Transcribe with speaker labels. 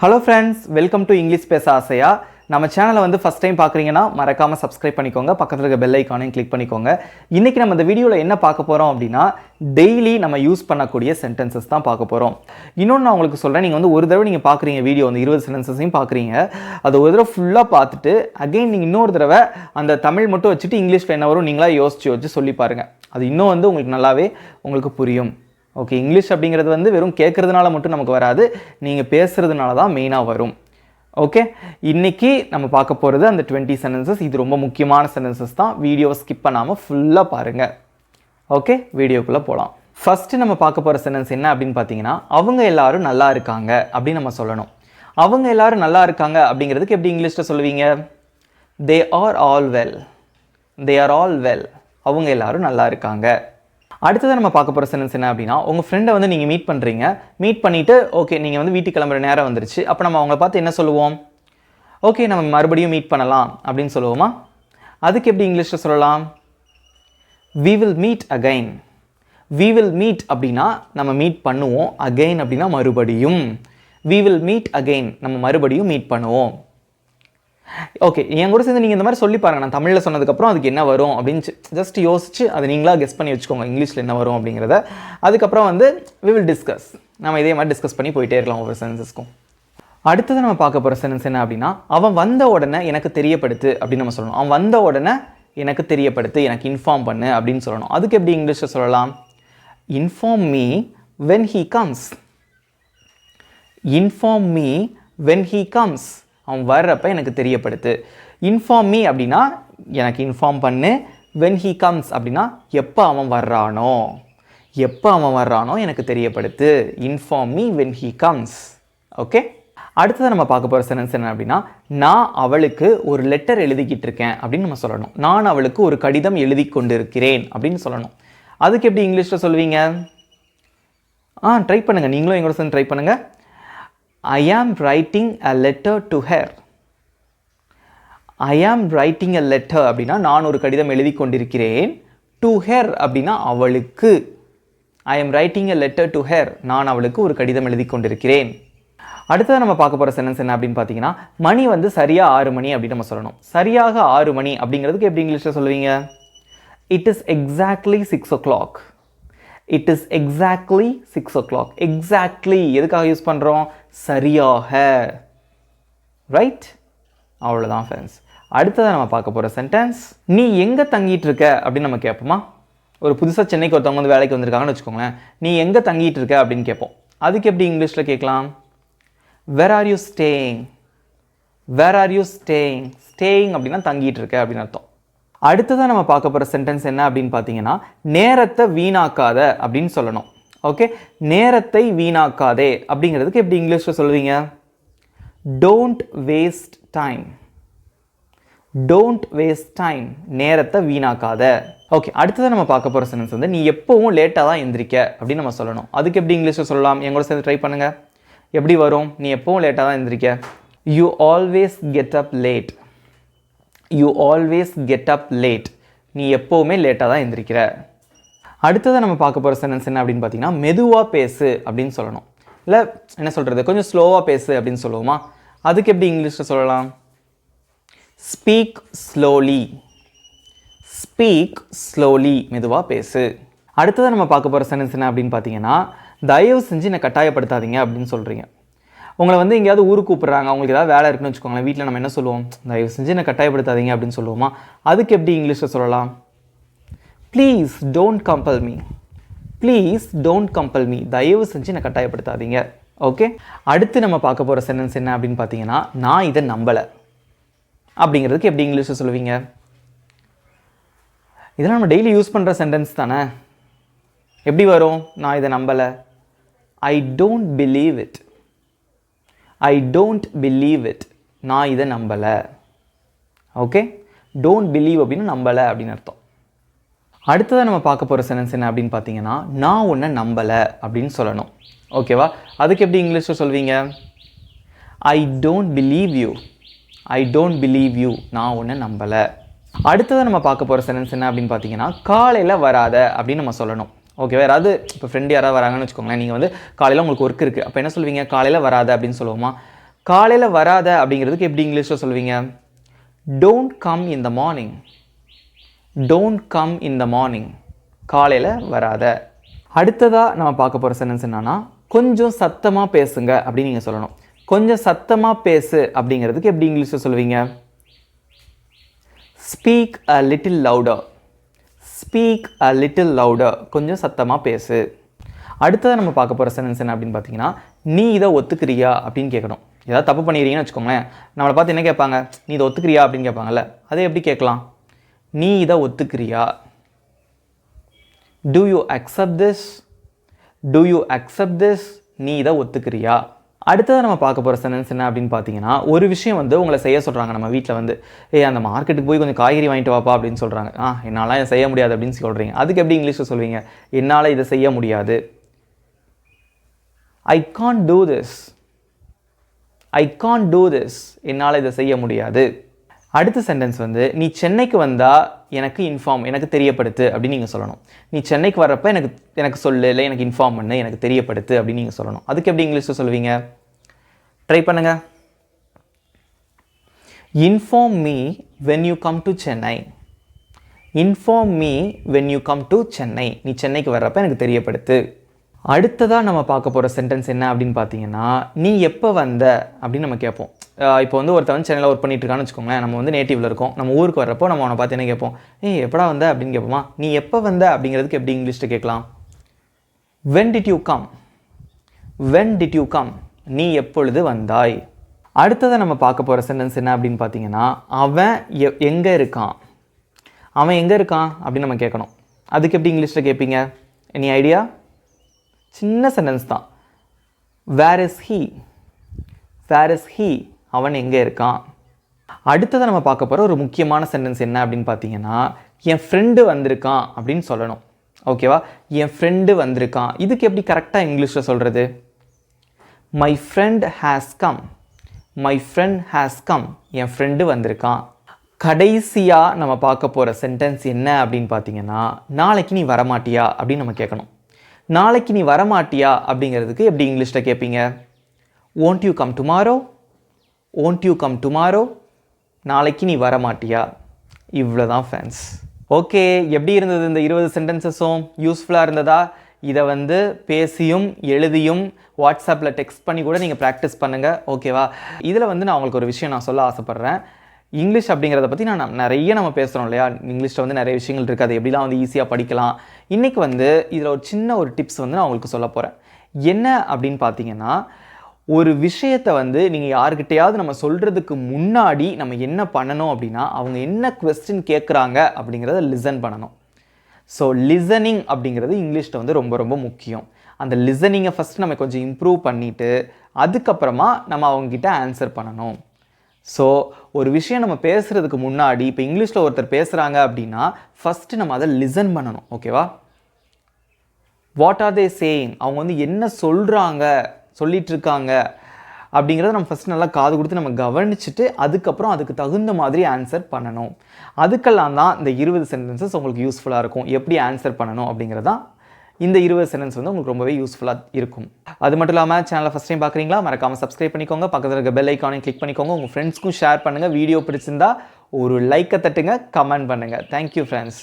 Speaker 1: Hello friends, welcome to English Pesa Aasaya. நம்ம சேனலை வந்து ஃபர்ஸ்ட் டைம் பார்க்குறீங்கன்னா மறக்காமல் சப்ஸ்கிரைப் பண்ணிக்கோங்க, பக்கத்தில் இருக்க பெல் ஐக்கானையும் கிளிக் பண்ணிக்கோங்க. இன்றைக்கி நம்ம இந்த வீடியோவில் என்ன பார்க்க போகிறோம் அப்படின்னா, டெய்லி நம்ம யூஸ் பண்ணக்கூடிய சென்டென்சஸ் தான் பார்க்க போகிறோம். இன்னொன்று நான் உங்களுக்கு சொல்கிறேன், நீங்கள் வந்து ஒரு தடவை நீங்கள் பார்க்குறீங்க வீடியோ வந்து 20 சென்டென்சஸையும் பார்க்குறீங்க, அது ஒரு தடவை ஃபுல்லாக பார்த்துட்டு அகெயின் நீங்கள் இன்னொரு தடவை அந்த தமிழ் மட்டும் வச்சுட்டு இங்கிலீஷில் என்ன வரும் நீங்களாக யோசிச்சு சொல்லி பாருங்கள். அது இன்னும் வந்து உங்களுக்கு நல்லாவே உங்களுக்கு புரியும். ஓகே, இங்கிலீஷ் அப்படிங்கிறது வந்து வெறும் கேட்குறதுனால மட்டும் நமக்கு வராது, நீங்கள் பேசுகிறதுனால தான் மெயினாக வரும். ஓகே, இன்றைக்கி நம்ம பார்க்க போகிறது அந்த 20 சென்டென்சஸ். இது ரொம்ப முக்கியமான சென்டென்சஸ் தான், வீடியோவை ஸ்கிப் பண்ணாமல் ஃபுல்லாக பாருங்கள். ஓகே, வீடியோக்குள்ளே போகலாம். ஃபஸ்ட்டு நம்ம பார்க்க போகிற சென்டென்ஸ் என்ன அப்படின்னு பார்த்தீங்கன்னா, அவங்க எல்லாரும் நல்லா இருக்காங்க அப்படின்னு நம்ம சொல்லணும். அவங்க எல்லாரும் நல்லா இருக்காங்க அப்படிங்கிறதுக்கு எப்படி இங்கிலீஷில் சொல்லுவீங்க? They are all well. They are all well. அவங்க எல்லாரும் நல்லா இருக்காங்க. அடுத்தது நம்ம பார்க்க போகிற சென்டென்ஸ் என்ன அப்படின்னா, உங்கள் ஃப்ரெண்டை வந்து நீங்கள் மீட் பண்ணுறீங்க, மீட் பண்ணிவிட்டு ஓகே நீங்கள் வந்து வீட்டுக்கு கிளம்புற நேரம் வந்துருச்சு, அப்போ நம்ம அவங்கள பார்த்து என்ன சொல்லுவோம்? ஓகே நம்ம மறுபடியும் மீட் பண்ணலாம் அப்படின்னு சொல்லுவோமா? அதுக்கு எப்படி இங்கிலீஷில் சொல்லலாம்? we will meet again. we will meet அப்படின்னா நம்ம மீட் பண்ணுவோம், again அப்படின்னா மறுபடியும். we will meet again நம்ம மறுபடியும் மீட் பண்ணுவோம். ஓகே, என் கூட சேர்ந்து நீங்கள் இந்த மாதிரி சொல்லி பாருங்கள். நான் தமிழில் சொன்னதுக்கப்புறம் அதுக்கு என்ன வரும் அப்படின்னு ஜஸ்ட் யோசிச்சு அதை நீங்களாக கெஸ் பண்ணி வச்சுக்கோங்க, இங்கிலீஷில் என்ன வரும் அப்படிங்கிறத. அதுக்கப்புறம் வந்து we will discuss. நம்ம இதே மாதிரி டிஸ்கஸ் பண்ணி போயிட்டே இருக்கலாம் ஒவ்வொரு சென்டென்ஸஸ்க்கும். அடுத்தது நம்ம பார்க்க போகிற சென்டென்ஸ் என்ன அப்படின்னா, அவன் வந்த உடனே எனக்கு தெரியப்படுத்து அப்படின்னு நம்ம சொல்லணும். அவன் வந்த உடனே எனக்கு தெரியப்படுத்து, எனக்கு இன்ஃபார்ம் பண்ணு அப்படின்னு சொல்லணும். அதுக்கு எப்படி இங்கிலீஷில் சொல்லலாம்? Inform me when he comes. Inform me when he comes. அவன் வர்றப்ப எனக்கு தெரியப்படுத்து. இன்ஃபார்ம் மீ அப்படின்னா எனக்கு இன்ஃபார்ம் பண்ணு, when he comes அப்படின்னா எப்போ அவன் வர்றானோ, எப்போ அவன் வர்றானோ எனக்கு தெரியப்படுத்து. Inform me when he comes. Okay, அடுத்தது நம்ம பார்க்க போகிற சென்டென்ஸ் என்ன அப்படின்னா, நான் அவளுக்கு ஒரு லெட்டர் எழுதிக்கிட்டு இருக்கேன் அப்படின்னு நம்ம சொல்லணும். நான் அவளுக்கு ஒரு கடிதம் எழுதி கொண்டு இருக்கிறேன் அப்படின்னு சொல்லணும். அதுக்கு எப்படி இங்கிலீஷில் சொல்லுவீங்க? ட்ரை பண்ணுங்கள், நீங்களும் எங்களோட சேர்ந்து ட்ரை பண்ணுங்கள். I am writing a letter to her. I am writing a letter அப்படின்னா நான் ஒரு கடிதம் எழுதி கொண்டிருக்கிறேன். To her அப்படின்னா அவளுக்கு. I am writing a letter to her. நான் அவளுக்கு ஒரு கடிதம் எழுதி கொண்டிருக்கிறேன். அடுத்தது நம்ம பார்க்க போகிற சென்டென்ஸ் என்ன அப்படின்னு பார்த்தீங்கன்னா, மணி வந்து சரியாக 6 மணி அப்படின்னு நம்ம சொல்லணும். சரியாக 6 மணி அப்படிங்கிறதுக்கு எப்படி இங்கிலீஷில் சொல்லுவீங்க? It is exactly 6 o'clock. It is exactly 6 o'clock. Exactly எதுக்காக யூஸ் பண்ணுறோம்? சரியாக. ரைட், அவ்வளோதான் ஃப்ரெண்ட்ஸ். அடுத்ததாக நம்ம பார்க்க போகிற சென்டென்ஸ், நீ எங்கே தங்கிட்டு இருக்க அப்படின்னு நம்ம கேட்போமா? ஒரு புதுசாக சென்னைக்கு ஒருத்தவங்க வந்து வேலைக்கு வந்திருக்காங்கன்னு வச்சுக்கோங்களேன், நீ எங்கே தங்கிட்டு இருக்க அப்படின்னு கேட்போம். அதுக்கு எப்படி இங்கிலீஷில் கேட்கலாம்? Where are you staying? Where are you staying? Staying அப்படின்னா தங்கிட்டு இருக்க அப்படின்னு அர்த்தம். அடுத்ததாக நம்ம பார்க்க போகிற சென்டென்ஸ் என்ன அப்படின்னு பார்த்தீங்கன்னா, நேரத்தை வீணாக்காத அப்படின்னு சொல்லணும். ஓகே, நேரத்தை வீணாக்காதே அப்படிங்கிறதுக்கு எப்படி இங்கிலீஷில் சொல்லுவீங்க? Don't waste time. Don't waste time, நேரத்தை வீணாக்காத. ஓகே, அடுத்ததாக நம்ம பார்க்க போகிற சென்டென்ஸ் வந்து, நீ எப்போவும் லேட்டாக தான் எந்திரிக்க அப்படின்னு நம்ம சொல்லணும். அதுக்கு எப்படி இங்கிலீஷில் சொல்லலாம்? எங்களோட சேர்ந்து ட்ரை பண்ணுங்கள். எப்படி வரும்? நீ எப்போவும் லேட்டாக தான் எந்திரிக்க. You always get up late. You always get up late. நீ எப்போவுமே லேட்டாக தான் எந்திரிக்கிற. அடுத்ததை நம்ம பார்க்க போகிற சென்டென்ஸ் என்ன அப்படின்னு பார்த்தீங்கன்னா, மெதுவாக பேசு அப்படின்னு சொல்லணும். இல்லை என்ன சொல்கிறது, கொஞ்சம் ஸ்லோவாக பேசு அப்படின்னு சொல்லுவோமா? அதுக்கு எப்படி இங்கிலீஷில் சொல்லலாம்? Speak slowly. ஸ்பீக் ஸ்லோலி, மெதுவாக பேசு. அடுத்ததை நம்ம பார்க்க போகிற சென்டென்ஸ் என்ன அப்படின்னு பார்த்தீங்கன்னா, தயவு செஞ்சு என்னை கட்டாயப்படுத்தாதீங்க அப்படின்னு சொல்கிறீங்க. உங்களை வந்து எங்கேயாவது ஊருக்கு கூப்பிட்றாங்க, அவங்களுக்கு ஏதாவது வேலை இருக்குன்னு வச்சுக்கோங்களேன், வீட்டில் நம்ம என்ன சொல்லுவோம்? தயவு செஞ்சு என்னை கட்டாயப்படுத்தாதீங்க அப்படின்னு சொல்லுவோமா? அதுக்கு எப்படி இங்கிலீஷில் சொல்லலாம்? Please don't compel me. Please don't compel me, தயவு செஞ்சு என்னை கட்டாயப்படுத்தாதீங்க. ஓகே, அடுத்து நம்ம பார்க்க போகிற சென்டென்ஸ் என்ன அப்படின்னு பார்த்தீங்கன்னா, நான் இதை நம்பலை அப்படிங்கிறதுக்கு எப்படி இங்கிலீஷில் சொல்லுவீங்க? இதெல்லாம் நம்ம டெய்லி யூஸ் பண்ணுற சென்டென்ஸ் தானே. எப்படி வரும்? நான் இதை நம்பலை. I don't believe it. I don't believe it, நான் இதை நம்பலை. ஓகே, டோன்ட் பிலீவ் அப்படின்னு நம்பலை அப்படின்னு அர்த்தம். அடுத்ததாக நம்ம பார்க்க போகிற சென்டென்ஸ் என்ன அப்படின்னு பார்த்தீங்கன்னா, நான் உன்னை நம்பலை அப்படின்னு சொல்லணும். ஓகேவா? அதுக்கு எப்படி இங்கிலீஷில் சொல்வீங்க? ஐ don't believe you. I don't believe you, நான் உன்னை நம்பலை. அடுத்ததாக நம்ம பார்க்க போகிற சென்டென்ஸ் என்ன அப்படின்னு பார்த்தீங்கன்னா, காலையில் வராத அப்படின்னு நம்ம சொல்லணும். ஓகேவா? யாராவது இப்போ ஃப்ரெண்டு யாராவது வராங்கன்னு வச்சுக்கோங்களேன், நீங்கள் வந்து காலையில் உங்களுக்கு ஒர்க் இருக்குது, அப்போ என்ன சொல்லுவீங்க? காலையில் வராத அப்படின்னு சொல்லுவோமா? காலையில் வராத அப்படிங்கிறதுக்கு எப்படி இங்கிலீஷில் சொல்லுவீங்க? Don't come in the morning. Don't come in the morning. காலையில் வராத. அடுத்ததாக நம்ம பார்க்க போகிற சென்டென்ஸ் என்னன்னா, கொஞ்சம் சத்தமாக பேசுங்க அப்படின்னு நீங்கள் சொல்லணும். கொஞ்சம் சத்தமாக பேசு அப்படிங்கிறதுக்கு எப்படி இங்கிலீஷில் சொல்லுவீங்க? Speak a little louder. Speak a little louder. கொஞ்சம் சத்தமாக பேசு. அடுத்ததாக நம்ம பார்க்க போகிற சென்டென்ஸ் என்ன அப்படின்னு பார்த்தீங்கன்னா, நீ இதை ஒத்துக்கிறியா அப்படின்னு கேட்கணும். ஏதாவது தப்பு பண்ணிடுறீங்கன்னு வச்சுக்கோங்களேன், நம்மளை பார்த்து என்ன கேட்பாங்க? நீ இதை ஒத்துக்கிறியா அப்படின்னு கேட்பாங்கல்ல, அதை எப்படி கேட்கலாம்? நீ இதை ஒத்துக்கிறியா? Do you accept this? Do you accept this? நீ இதை ஒத்துக்கிறியா? அடுத்ததாக நம்ம பார்க்க போகிற சென்டென்ஸ் என்ன அப்படின்னு பார்த்தீங்கன்னா, ஒரு விஷயம் வந்து உங்களை செய்ய சொல்கிறாங்க நம்ம வீட்டில் வந்து, அந்த மார்க்கெட்டுக்கு போய் கொஞ்சம் காய்கறி வாங்கிட்டு வாப்பா அப்படின்னு சொல்கிறாங்க. என்னால் இதை செய்ய முடியாது அப்படின்னு சொல்கிறீங்க. அதுக்கு எப்படி இங்கிலீஷில் சொல்வீங்க? என்னால் இதை செய்ய முடியாது. I can't do this. I can't do this. என்னால் இதை செய்ய முடியாது. அடுத்த சென்டென்ஸ் வந்து, நீ சென்னைக்கு வந்தால் எனக்கு இன்ஃபார்ம், எனக்கு தெரியப்படுத்து அப்படின்னு நீங்கள் சொல்லணும். நீ சென்னைக்கு வர்றப்ப எனக்கு சொல்லு, இல்லை எனக்கு இன்ஃபார்ம் பண்ணு, எனக்கு தெரியப்படுத்து அப்படின்னு நீங்கள் சொல்லணும். அதுக்கு எப்படி இங்கிலீஷில் சொல்லுவீங்க? ட்ரை பண்ணுங்க. Inform me when you come to Chennai. Inform me when you come to Chennai. நீ சென்னைக்கு வர்றப்ப எனக்கு தெரியப்படுத்து. அடுத்ததாக நம்ம பார்க்க போகிற சென்டென்ஸ் என்ன அப்படின்னு பார்த்தீங்கன்னா, நீ எப்போ வந்த அப்படின்னு நம்ம கேட்போம். இப்போ வந்து ஒருத்தவன் சென்னையில் ஒர்க் பண்ணிட்டு இருக்கான்னு வச்சுக்கோங்களேன், நம்ம வந்து நேட்டிவில் இருக்கோம், நம்ம ஊருக்கு வர்றப்போ நம்ம அவனை பார்த்து என்ன கேட்போம்? எப்படா வந்த அப்படின்னு கேட்போமா? நீ எப்போ வந்த அப்படிங்கிறதுக்கு எப்படி இங்கிலீஷில் கேட்கலாம்? When did you come. When did you come. நீ எப்பொழுது வந்தாய். அடுத்ததாக நம்ம பார்க்க போகிற சென்டென்ஸ் என்ன அப்படின்னு பார்த்தீங்கன்னா, அவன் எங்கே இருக்கான். அவன் எங்கே இருக்கான் அப்படின்னு நம்ம கேட்கணும். அதுக்கு எப்படி இங்கிலீஷில் கேட்பீங்க? Any idea? சின்ன சென்டென்ஸ் தான். Where is he. Where is he. அவன் எங்கே இருக்கான். அடுத்ததை நம்ம பார்க்க போகிற ஒரு முக்கியமான சென்டென்ஸ் என்ன அப்படின்னு பார்த்தீங்கன்னா, என் ஃப்ரெண்டு வந்திருக்கான் அப்படின்னு சொல்லணும். ஓகேவா? என் ஃப்ரெண்டு வந்திருக்கான். இதுக்கு எப்படி கரெக்டாக இங்கிலீஷில் சொல்கிறது? My friend has come. My friend has come. N friend வந்திருக்கான். கடைசியாக நம்ம பார்க்க போகிற சென்டென்ஸ் என்ன அப்படின்னு பார்த்தீங்கன்னா, நாளைக்கு நீ வரமாட்டியா அப்படின்னு நம்ம கேட்கணும். நாளைக்கு நீ வரமாட்டியா அப்படிங்கிறதுக்கு எப்படி இங்கிலீஷில் கேட்பீங்க? won't you come tomorrow? won't you come tomorrow? நாளைக்கு நீ வரமாட்டியா. இவ்வளோதான் ஃப்ரெண்ட்ஸ். ஓகே, எப்படி இருந்தது இந்த 20 சென்டென்சஸும்? யூஸ்ஃபுல்லாக இருந்ததா? இதை வந்து பேசியும் எழுதியும் வாட்ஸ்அப்பில் டெக்ஸ்ட் பண்ணி கூட நீங்கள் ப்ராக்டிஸ் பண்ணுங்கள். ஓகேவா? இதில் வந்து நான் உங்களுக்கு ஒரு விஷயம் நான் சொல்ல ஆசைப்பட்றேன். இங்கிலீஷ் அப்படிங்கிறத பற்றி நிறைய நம்ம பேசுகிறோம் இல்லையா? இங்கிலீஷில் வந்து நிறைய விஷயங்கள் இருக்குது, அது எப்படிலாம் வந்து ஈஸியாக படிக்கலாம். இன்றைக்கி வந்து இதில் ஒரு சின்ன ஒரு டிப்ஸ் வந்து நான் உங்களுக்கு சொல்ல போகிறேன். என்ன அப்படின்னு பார்த்தீங்கன்னா, ஒரு விஷயத்தை வந்து நீங்கள் யாருக்கிட்டையாவது நம்ம சொல்கிறதுக்கு முன்னாடி நம்ம என்ன பண்ணணும் அப்படின்னா, அவங்க என்ன குவெஸ்டின் கேட்குறாங்க அப்படிங்கிறத லிசன் பண்ணணும். ஸோ லிசனிங் அப்படிங்கிறது இங்கிலீஷில் வந்து ரொம்ப ரொம்ப முக்கியம். அந்த லிசனிங்கை ஃபஸ்ட்டு நம்ம கொஞ்சம் இம்ப்ரூவ் பண்ணிவிட்டு அதுக்கப்புறமா நம்ம அவங்கக்கிட்ட ஆன்சர் பண்ணணும். ஸோ ஒரு விஷயம் நம்ம பேசுகிறதுக்கு முன்னாடி, இப்போ இங்கிலீஷில் ஒருத்தர் பேசுகிறாங்க அப்படின்னா ஃபஸ்ட்டு நம்ம அதை லிசன் பண்ணணும். ஓகேவா? வாட் ஆர் தே சேயிங், அவங்க வந்து என்ன சொல்லிட்டு இருக்காங்க அப்படிங்கிறத நம்ம ஃபஸ்ட்டு நல்லா காது கொடுத்து நம்ம கவனிச்சுட்டு அதுக்கப்புறம் அதுக்கு தகுந்த மாதிரி ஆன்சர் பண்ணணும். அதுக்கெல்லாம் தான் இந்த 20 சென்டென்சஸ் உங்களுக்கு யூஸ்ஃபுல்லாக இருக்கும். எப்படி ஆன்சர் பண்ணணும் அப்படிங்கிறதான் இந்த 20 சென்டென்ஸ் வந்து உங்களுக்கு ரொம்பவே யூஸ்ஃபுல்லாக இருக்கும். அது மட்டும் இல்லாமல் சேனலை ஃபஸ்ட் டைம் பார்க்குறீங்களா, மறக்காமல் சப்ஸ்கிரைப் பண்ணிக்கோங்க. பக்கத்தில் இருக்க பெல் ஐக்கானையும் கிளிக் பண்ணிக்கோங்க. உங்கள் ஃப்ரெண்ட்ஸ்க்கும் ஷேர் பண்ணுங்கள். வீடியோ பிடிச்சிருந்தா ஒரு லைக்கை தட்டுங்க, கமெண்ட் பண்ணுங்கள். Thank you friends.